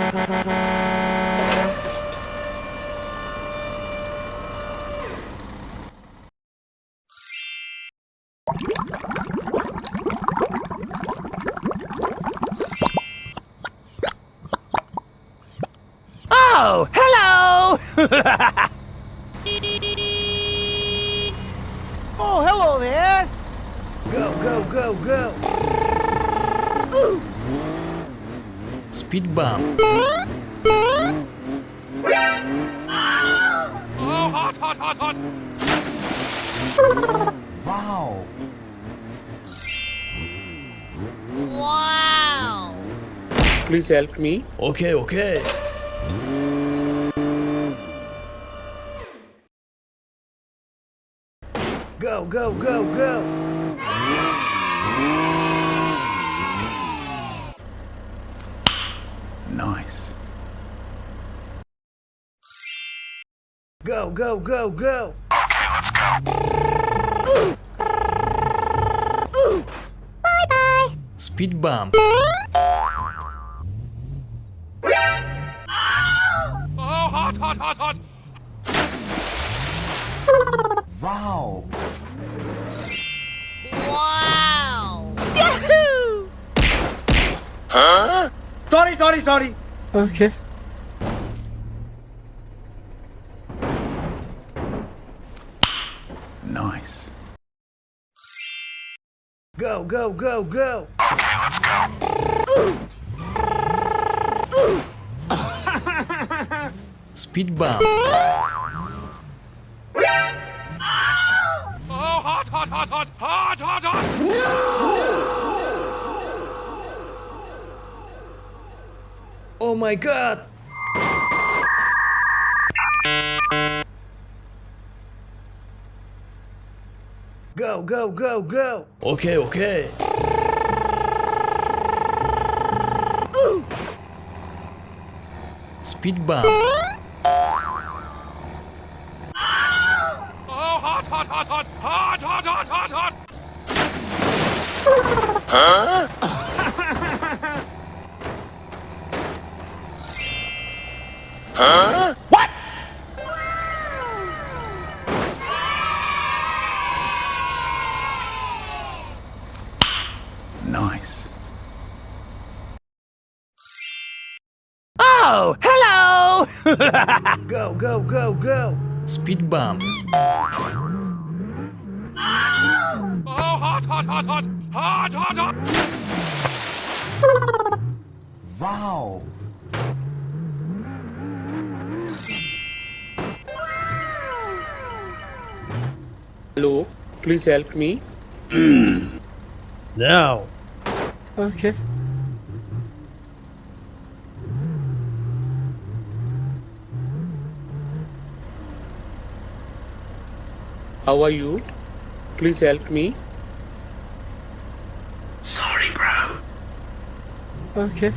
Oh, hello! Oh, hello there! Go, go, go, go! Speed bump. Oh, hot, hot, hot, hot! Wow. Wow! Please help me. Okay, okay. Go, go, go, go! Nice. Go, go, go, go! Speed bump. Oh, hot, hot, hot, hot! Wow. Wow! Sorry. Okay. Nice. Go, go, go, go! Speed bump. Oh, hot, hot, hot, hot! Hot, hot, hot! Oh my god! Go, go, go, go! Okay, okay. Speed bump. Oh, hot, hot, hot, hot! Hot, hot, hot, hot, hot! What? Nice. Oh, hello! Go, go, go, go! Speed bump. Oh, hot, hot, hot, hot! Hot, hot, hot! Wow. Hello, please help me. Now! Okay. How are you? Please help me. Sorry, bro. Okay.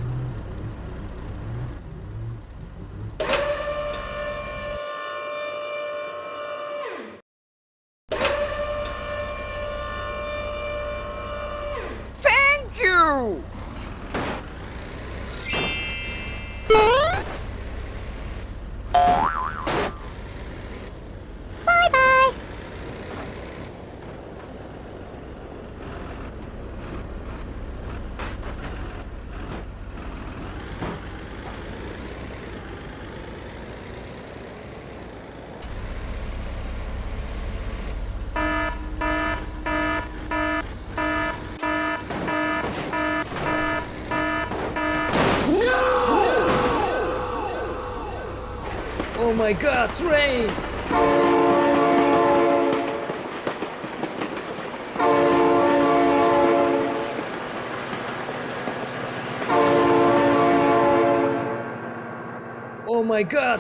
Thank you! Bye-bye! Oh my god, train! Oh my god!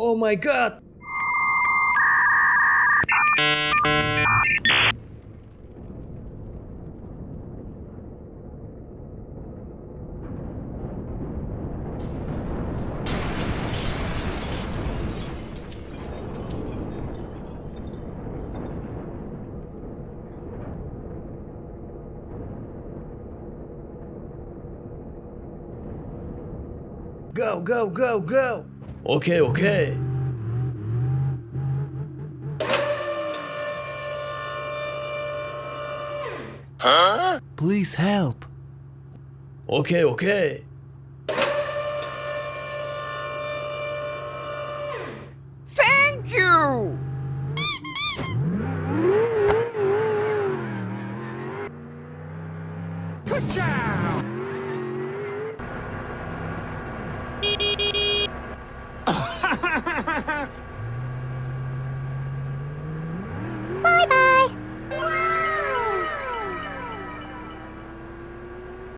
Oh my god! Go, go, go, go. Okay, okay. Please help. Okay, okay.